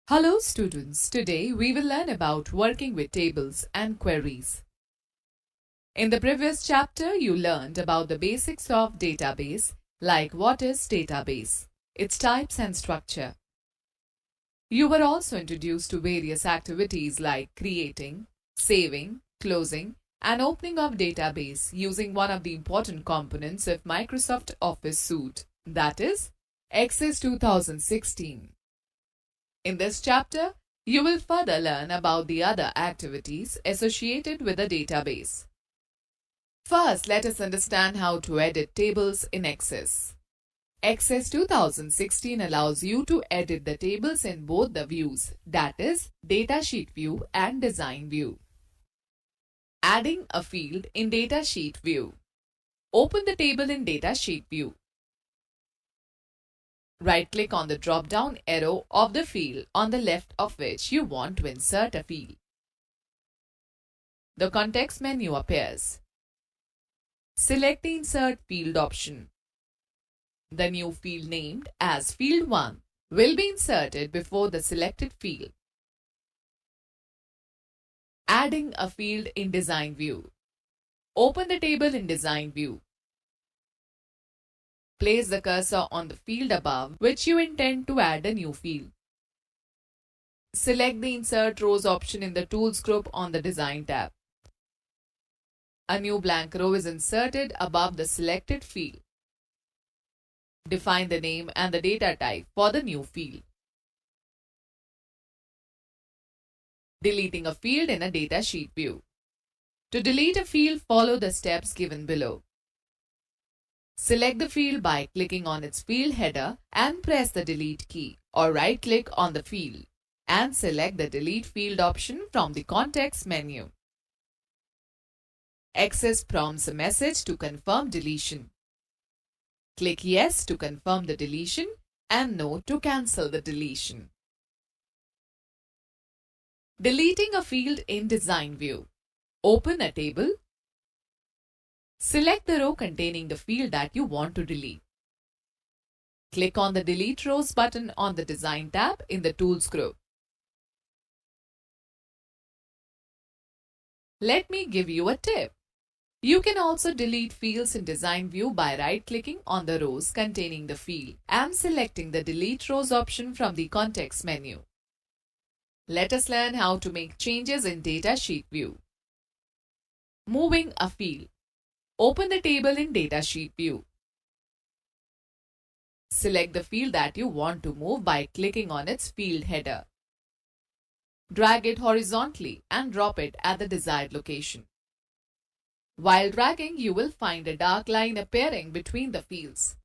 Hello students, today we will learn about working with tables and queries. In the previous chapter, you learned about the basics of database, like what is database, its types and structure. You were also introduced to various activities like creating, saving, closing, and opening of database using one of the important components of Microsoft Office suite, that is, Access 2016. In this chapter, you will further learn about the other activities associated with a database. First, let us understand how to edit tables in Access. Access 2016 allows you to edit the tables in both the views, that is, Datasheet view and Design view. Adding a field in Datasheet view. Open the table in Datasheet view. Right-click on the drop-down arrow of the field on the left of which you want to insert a field. The context menu appears. Select the Insert Field option. The new field named as Field 1 will be inserted before the selected field. Adding a field in Design view. Open the table in Design view. Place the cursor on the field above which you intend to add a new field. Select the Insert Rows option in the Tools group on the Design tab. A new blank row is inserted above the selected field. Define the name and the data type for the new field. Deleting a field in a datasheet view. To delete a field, follow the steps given below. Select the field by clicking on its field header and press the Delete key, or right-click on the field and select the Delete Field option from the context menu. Access prompts a message to confirm deletion. Click Yes to confirm the deletion and No to cancel the deletion. Deleting a field in Design view. Open a table. Select the row containing the field that you want to delete. Click on the Delete Rows button on the Design tab in the Tools group. Let me give you a tip. You can also delete fields in Design view by right-clicking on the rows containing the field and selecting the Delete Rows option from the context menu. Let us learn how to make changes in Datasheet view. Moving a field. Open the table in Datasheet view. Select the field that you want to move by clicking on its field header. Drag it horizontally and drop it at the desired location. While dragging, you will find a dark line appearing between the fields.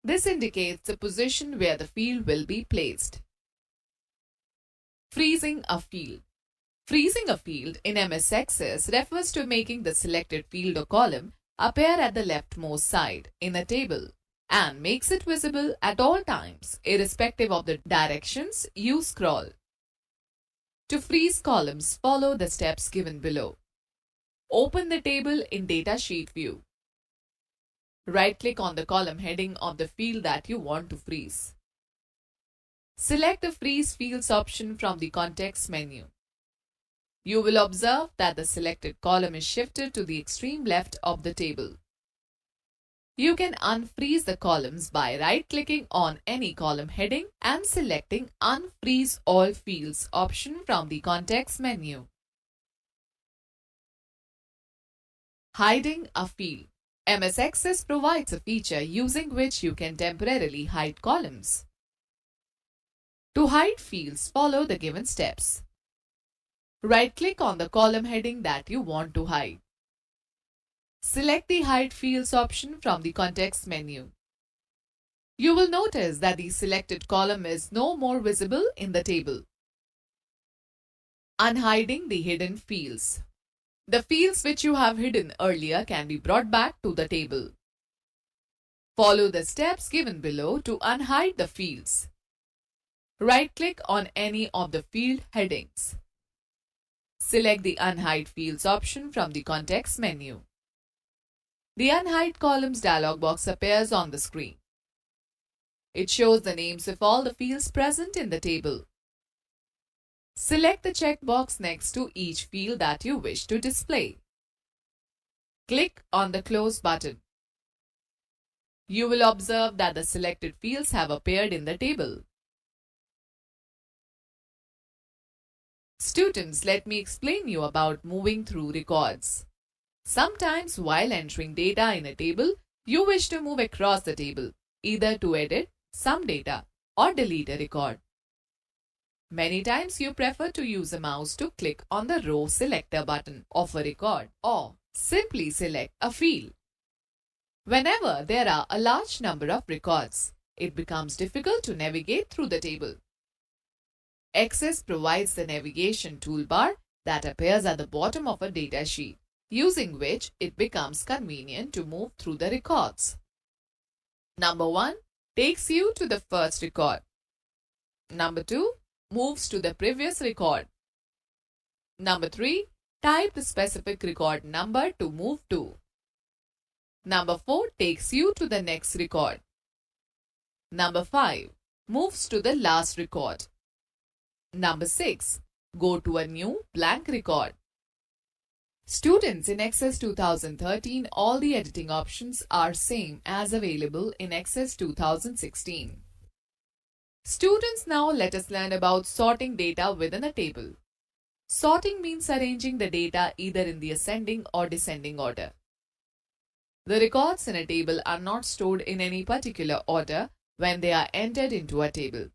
This indicates the position where the field will be placed. Freezing a field. Freezing a field in MS Access refers to making the selected field or column appear at the leftmost side in a table and makes it visible at all times, irrespective of the directions you scroll. To freeze columns, follow the steps given below. Open the table in Datasheet view. Right-click on the column heading of the field that you want to freeze. Select the Freeze Fields option from the context menu. You will observe that the selected column is shifted to the extreme left of the table. You can unfreeze the columns by right-clicking on any column heading and selecting Unfreeze All Fields option from the context menu. Hiding a field. MS Access provides a feature using which you can temporarily hide columns. To hide fields, follow the given steps. Right-click on the column heading that you want to hide. Select the Hide Fields option from the context menu. You will notice that the selected column is no more visible in the table. Unhiding the hidden fields. The fields which you have hidden earlier can be brought back to the table. Follow the steps given below to unhide the fields. Right-click on any of the field headings. Select the Unhide Fields option from the context menu. The Unhide Columns dialog box appears on the screen. It shows the names of all the fields present in the table. Select the checkbox next to each field that you wish to display. Click on the Close button. You will observe that the selected fields have appeared in the table. Students, let me explain you about moving through records. Sometimes while entering data in a table, you wish to move across the table, either to edit some data or delete a record. Many times you prefer to use a mouse to click on the row selector button of a record or simply select a field. Whenever there are a large number of records, it becomes difficult to navigate through the table. Access provides the navigation toolbar that appears at the bottom of a data sheet, using which it becomes convenient to move through the records. Number 1 takes you to the first record. Number 2 moves to the previous record. Number 3, type the specific record number to move to. Number 4 takes you to the next record. Number 5 moves to the last record. Number 6, go to a new blank record. Students, in Access 2013, all the editing options are same as available in Access 2016. Students, now let us learn about sorting data within a table. Sorting means arranging the data either in the ascending or descending order. The records in a table are not stored in any particular order when they are entered into a table.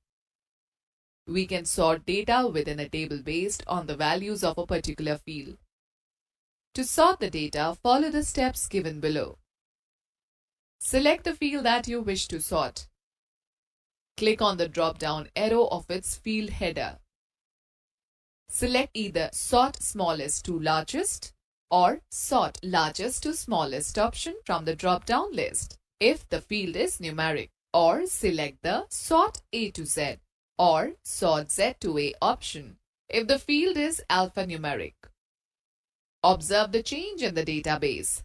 We can sort data within a table based on the values of a particular field. To sort the data, follow the steps given below. Select the field that you wish to sort. Click on the drop-down arrow of its field header. Select either Sort Smallest to Largest or Sort Largest to Smallest option from the drop-down list if the field is numeric, or select the Sort A to Z or Sort Z to A option if the field is alphanumeric. Observe the change in the database.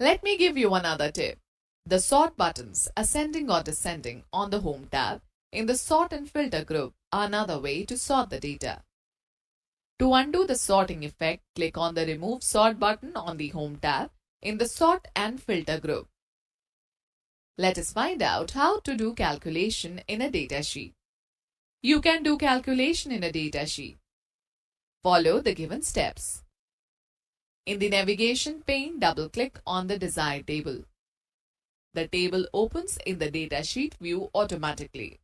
Let me give you another tip. The sort buttons, ascending or descending, on the Home tab in the Sort and Filter group are another way to sort the data. To undo the sorting effect, click on the Remove Sort button on the Home tab in the Sort and Filter group. Let us find out how to do calculation in a datasheet. You can do calculation in a datasheet. Follow the given steps. In the navigation pane, double-click on the desired table. The table opens in the datasheet view automatically.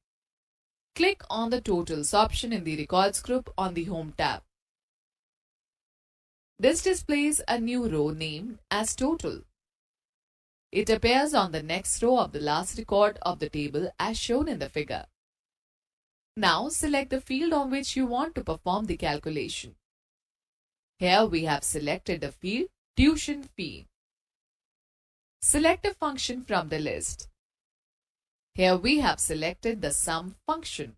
Click on the Totals option in the Records group on the Home tab. This displays a new row named as Total. It appears on the next row of the last record of the table as shown in the figure. Now select the field on which you want to perform the calculation. Here we have selected the field Tuition Fee. Select a function from the list. Here we have selected the Sum function.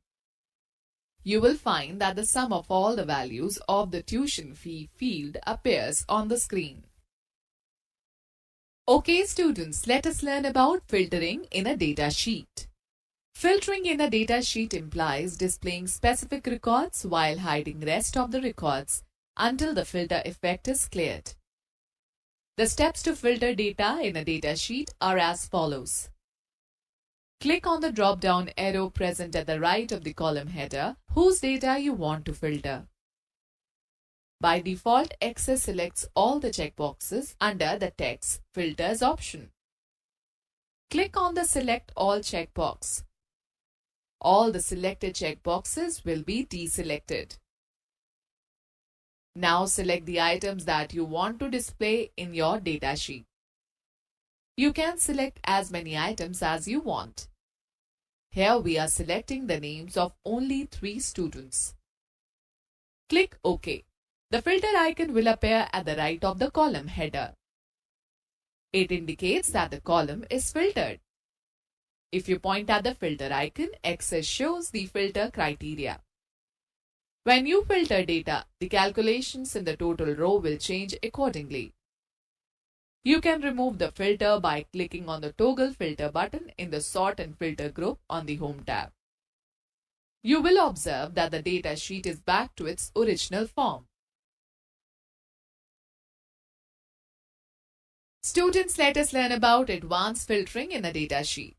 You will find that the sum of all the values of the tuition fee field appears on the screen. Okay students, let us learn about filtering in a data sheet. Filtering in a data sheet implies displaying specific records while hiding rest of the records until the filter effect is cleared. The steps to filter data in a data sheet are as follows. Click on the drop-down arrow present at the right of the column header whose data you want to filter. By default, Access selects all the checkboxes under the Text Filters option. Click on the Select All checkbox. All the selected checkboxes will be deselected. Now select the items that you want to display in your datasheet. You can select as many items as you want. Here we are selecting the names of only 3 students. Click OK. The filter icon will appear at the right of the column header. It indicates that the column is filtered. If you point at the filter icon, Access shows the filter criteria. When you filter data, the calculations in the total row will change accordingly. You can remove the filter by clicking on the Toggle Filter button in the Sort and Filter group on the Home tab. You will observe that the data sheet is back to its original form. Students, let us learn about advanced filtering in a data sheet.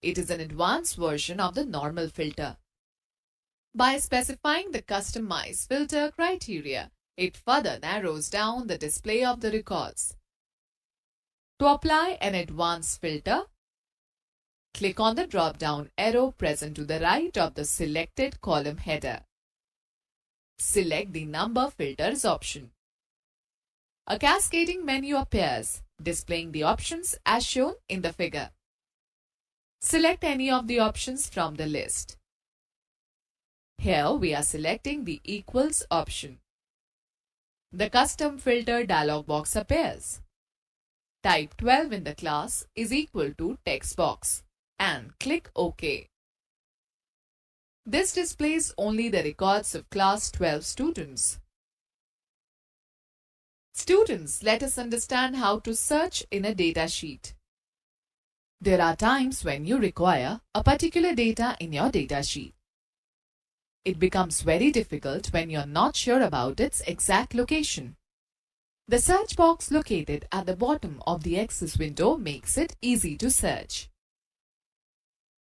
It is an advanced version of the normal filter. By specifying the customized filter criteria, it further narrows down the display of the records. To apply an advanced filter, click on the drop-down arrow present to the right of the selected column header. Select the Number Filters option. A cascading menu appears, displaying the options as shown in the figure. Select any of the options from the list. Here we are selecting the Equals option. The Custom Filter dialog box appears. Type 12 in the class is equal to text box and click OK. This displays only the records of class 12 students. Students, let us understand how to search in a data sheet. There are times when you require a particular data in your data sheet. It becomes very difficult when you're not sure about its exact location. The search box located at the bottom of the Access window makes it easy to search.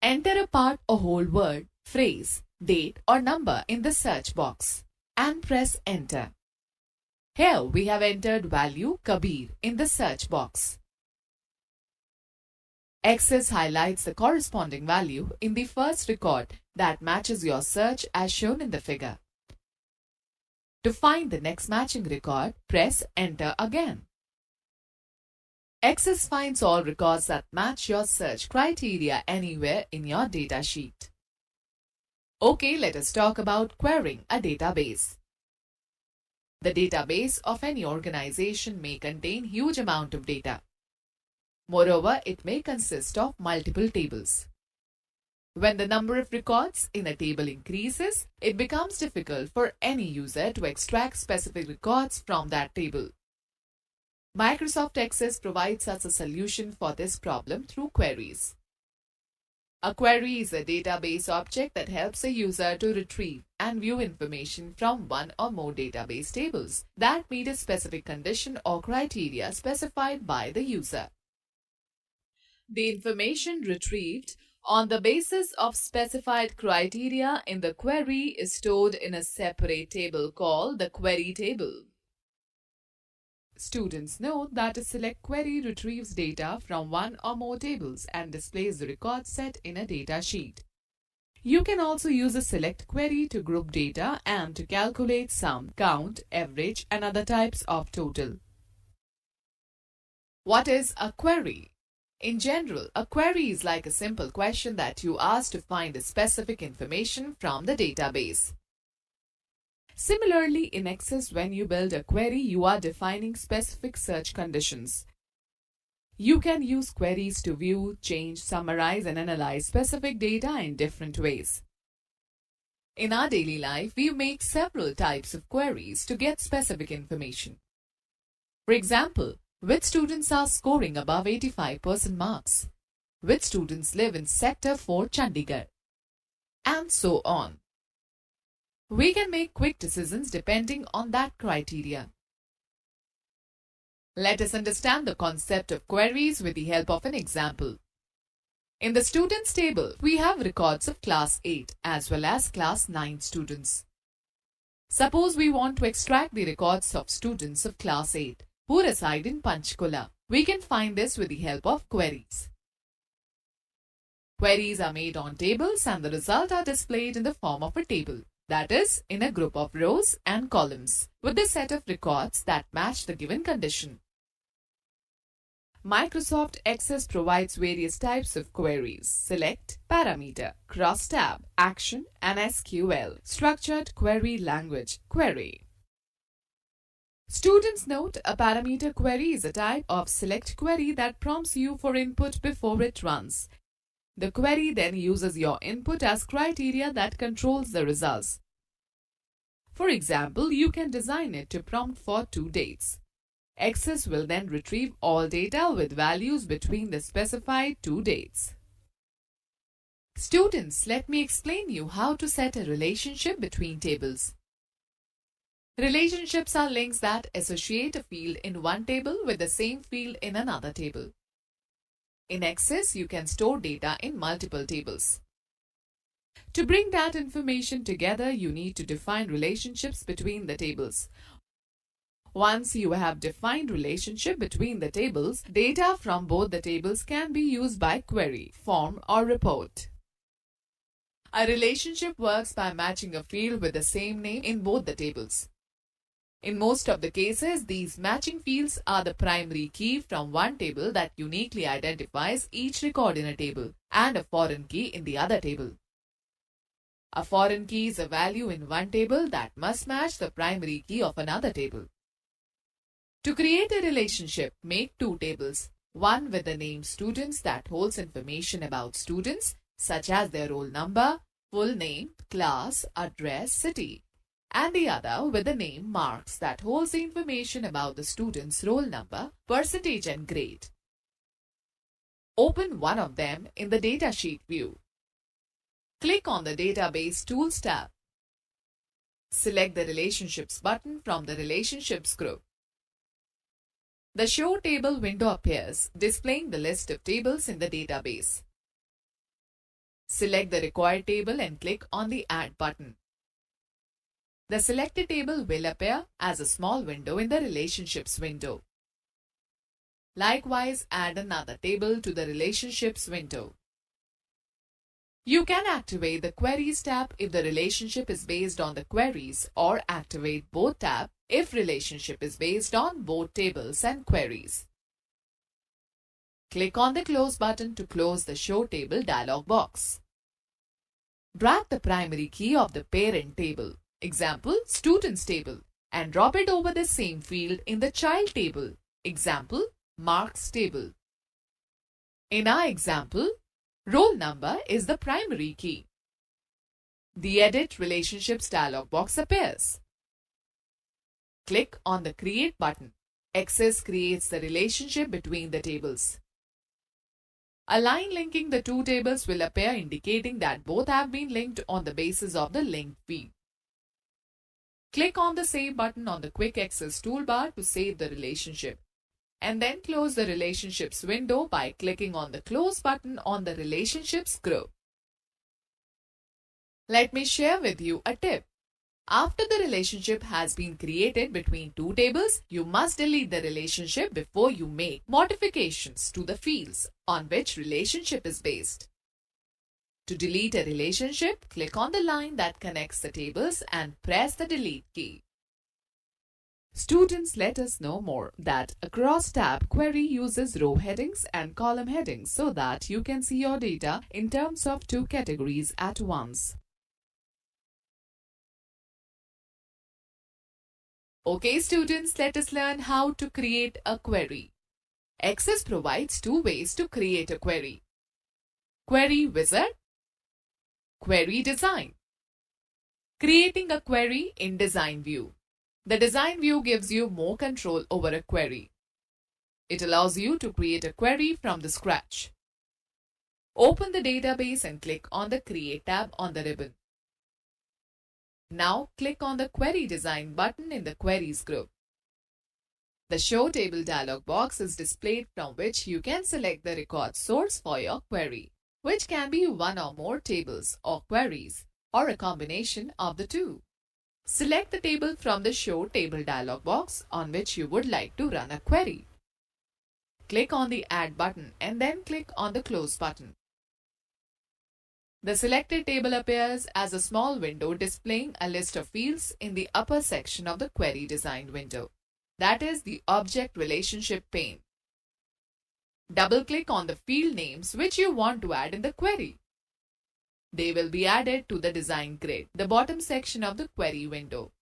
Enter a part or whole word, phrase, date or number in the search box and press Enter. Here we have entered value Kabir in the search box. Access highlights the corresponding value in the first record that matches your search as shown in the figure. To find the next matching record, press Enter again. Access finds all records that match your search criteria anywhere in your data sheet. Okay, let us talk about querying a database. The database of any organization may contain huge amount of data. Moreover, it may consist of multiple tables. When the number of records in a table increases, it becomes difficult for any user to extract specific records from that table. Microsoft Access provides us a solution for this problem through queries. A query is a database object that helps a user to retrieve and view information from one or more database tables that meet a specific condition or criteria specified by the user. The information retrieved on the basis of specified criteria in the query is stored in a separate table called the query table. Students note that a select query retrieves data from one or more tables and displays the record set in a data sheet. You can also use a select query to group data and to calculate sum, count, average, and other types of total. What is a query? In general, a query is like a simple question that you ask to find a specific information from the database. Similarly, in Access, when you build a query, you are defining specific search conditions. You can use queries to view, change, summarize, and analyze specific data in different ways. In our daily life, we make several types of queries to get specific information. For example, which students are scoring above 85% marks? Which students live in Sector 4 Chandigarh? And so on. We can make quick decisions depending on that criteria. Let us understand the concept of queries with the help of an example. In the students table, we have records of class 8 as well as class 9 students. Suppose we want to extract the records of students of class 8 who reside in Panchkula. We can find this with the help of queries. Queries are made on tables and the results are displayed in the form of a table, that is, in a group of rows and columns, with a set of records that match the given condition. Microsoft Access provides various types of queries: select, parameter, crosstab, action, and SQL, structured query language, query. Students note a parameter query is a type of select query that prompts you for input before it runs. The query then uses your input as criteria that controls the results. For example, you can design it to prompt for 2 dates. Access will then retrieve all data with values between the specified two dates. Students, let me explain you how to set a relationship between tables. Relationships are links that associate a field in one table with the same field in another table. In Access, you can store data in multiple tables. To bring that information together, you need to define relationships between the tables. Once you have defined relationship between the tables, data from both the tables can be used by query, form, or report. A relationship works by matching a field with the same name in both the tables. In most of the cases, these matching fields are the primary key from one table that uniquely identifies each record in a table, and a foreign key in the other table. A foreign key is a value in one table that must match the primary key of another table. To create a relationship, make two tables, one with the name students that holds information about students, such as their roll number, full name, class, address, city, and the other with the name marks that holds the information about the student's roll number, percentage, and grade. Open one of them in the Datasheet view. Click on the Database Tools tab. Select the Relationships button from the Relationships group. The Show Table window appears, displaying the list of tables in the database. Select the required table and click on the Add button. The selected table will appear as a small window in the Relationships window. Likewise, add another table to the Relationships window. You can activate the Queries tab if the relationship is based on the queries, or activate both tabs if relationship is based on both tables and queries. Click on the Close button to close the Show Table dialog box. Drag the primary key of the parent table, example Students table, and drop it over the same field in the Child table, example Marks table. In our example, roll number is the primary key. The Edit Relationships dialog box appears. Click on the Create button. Access creates the relationship between the tables. A line linking the two tables will appear, indicating that both have been linked on the basis of the linked field. Click on the Save button on the Quick Access toolbar to save the relationship, and then close the Relationships window by clicking on the Close button on the Relationships group. Let me share with you a tip. After the relationship has been created between two tables, you must delete the relationship before you make modifications to the fields on which relationship is based. To delete a relationship, click on the line that connects the tables and press the Delete key. Students, let us know more that a cross-tab query uses row headings and column headings so that you can see your data in terms of two categories at once. Okay students, let us learn how to create a query. Access provides two ways to create a query: Query Wizard, Query Design. Creating a query in Design View. The Design View gives you more control over a query. It allows you to create a query from the scratch. Open the database and click on the Create tab on the ribbon. Now click on the Query Design button in the Queries group. The Show Table dialog box is displayed, from which you can select the record source for your query, which can be one or more tables or queries, or a combination of the two. Select the table from the Show Table dialog box on which you would like to run a query. Click on the Add button and then click on the Close button. The selected table appears as a small window displaying a list of fields in the upper section of the Query Design window. That is the Object Relationship pane. Double-click on the field names which you want to add in the query. They will be added to the Design Grid, the bottom section of the query window.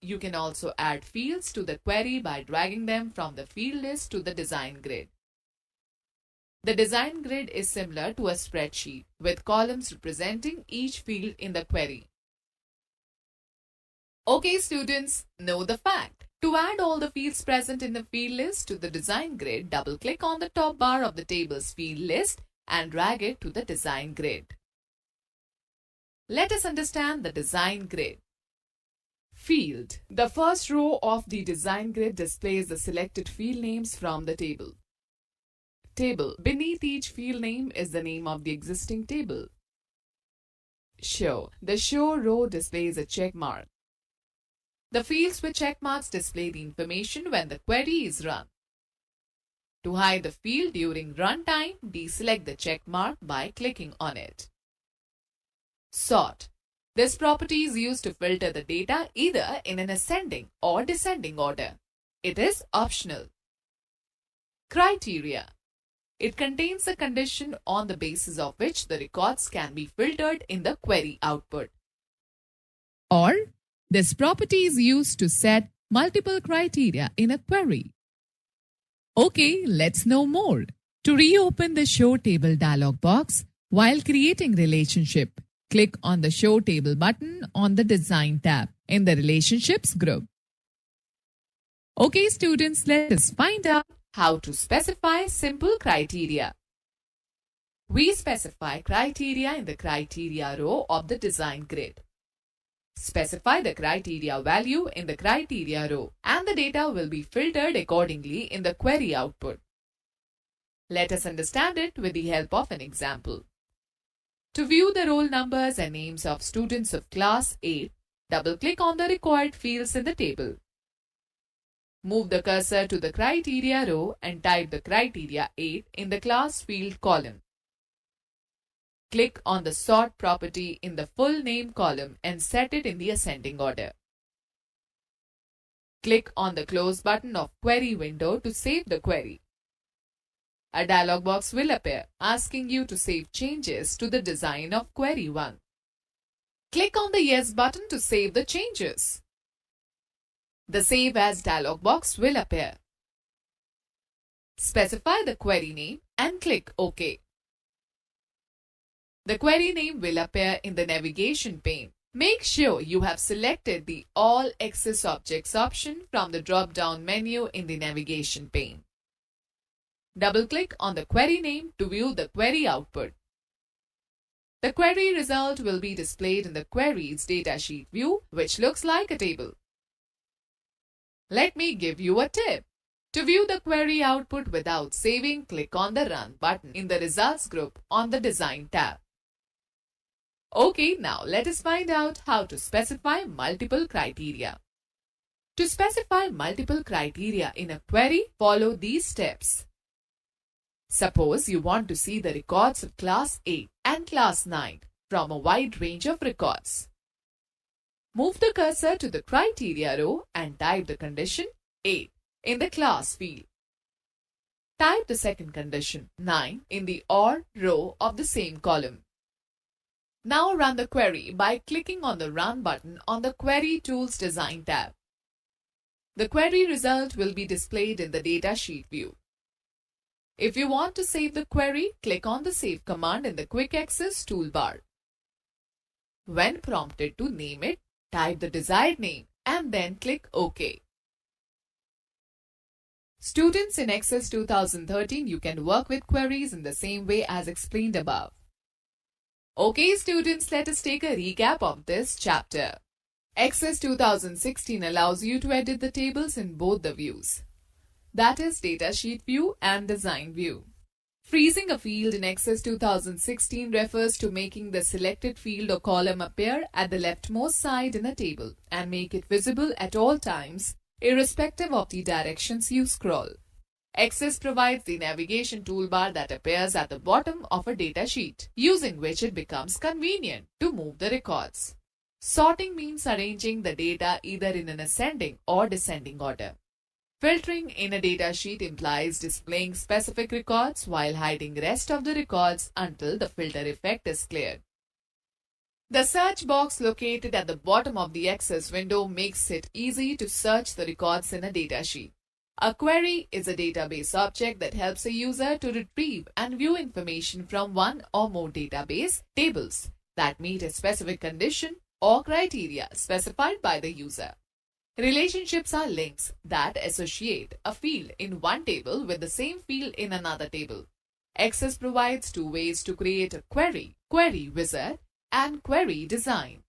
You can also add fields to the query by dragging them from the field list to the Design Grid. The Design Grid is similar to a spreadsheet, with columns representing each field in the query. Okay students, know the fact. To add all the fields present in the field list to the design grid, double-click on the top bar of the table's field list and drag it to the design grid. Let us understand the design grid. Field. The first row of the design grid displays the selected field names from the table. Table. Beneath each field name is the name of the existing table. Show. The show row displays a check mark. The fields with check marks display the information when the query is run. To hide the field during runtime, deselect the check mark by clicking on it. Sort. This property is used to filter the data either in an ascending or descending order. It is optional. Criteria. It contains the condition on the basis of which the records can be filtered in the query output. Or, this property is used to set multiple criteria in a query. Okay, let's know more. To reopen the Show Table dialog box while creating relationship, click on the Show Table button on the Design tab in the Relationships group. Okay, students, let us find out how to specify simple criteria. We specify criteria in the Criteria row of the Design grid. Specify the criteria value in the Criteria row and the data will be filtered accordingly in the query output. Let us understand it with the help of an example. To view the roll numbers and names of students of class 8, double-click on the required fields in the table. Move the cursor to the criteria row and type the criteria 8 in the class field column. Click on the sort property in the full name column and set it in the ascending order. Click on the close button of query window to save the query. A dialog box will appear asking you to save changes to the design of query 1. Click on the Yes button to save the changes. The Save As dialog box will appear. Specify the query name and click OK. The query name will appear in the navigation pane. Make sure you have selected the All Access Objects option from the drop-down menu in the navigation pane. Double-click on the query name to view the query output. The query result will be displayed in the query's datasheet view, which looks like a table. Let me give you a tip. To view the query output without saving, click on the Run button in the Results group on the Design tab. Okay, now let us find out how to specify multiple criteria. To specify multiple criteria in a query, follow these steps. Suppose you want to see the records of class 8 and class 9 from a wide range of records. Move the cursor to the criteria row and type the condition 8 in the class field. Type the second condition 9 in the OR row of the same column. Now run the query by clicking on the Run button on the Query Tools Design tab. The query result will be displayed in the datasheet view. If you want to save the query, click on the Save command in the Quick Access toolbar. When prompted to name it, type the desired name and then click OK. Students, in Access 2013, you can work with queries in the same way as explained above. Okay, students, let us take a recap of this chapter. Access 2016 allows you to edit the tables in both the views, that is Datasheet view and Design view. Freezing a field in Access 2016 refers to making the selected field or column appear at the leftmost side in a table and make it visible at all times, irrespective of the directions you scroll. Access provides the navigation toolbar that appears at the bottom of a datasheet, using which it becomes convenient to move the records. Sorting means arranging the data either in an ascending or descending order. Filtering in a datasheet implies displaying specific records while hiding rest of the records until the filter effect is cleared. The search box located at the bottom of the Access window makes it easy to search the records in a datasheet. A query is a database object that helps a user to retrieve and view information from one or more database tables that meet a specific condition or criteria specified by the user. Relationships are links that associate a field in one table with the same field in another table. Access provides two ways to create a query: query wizard and query design.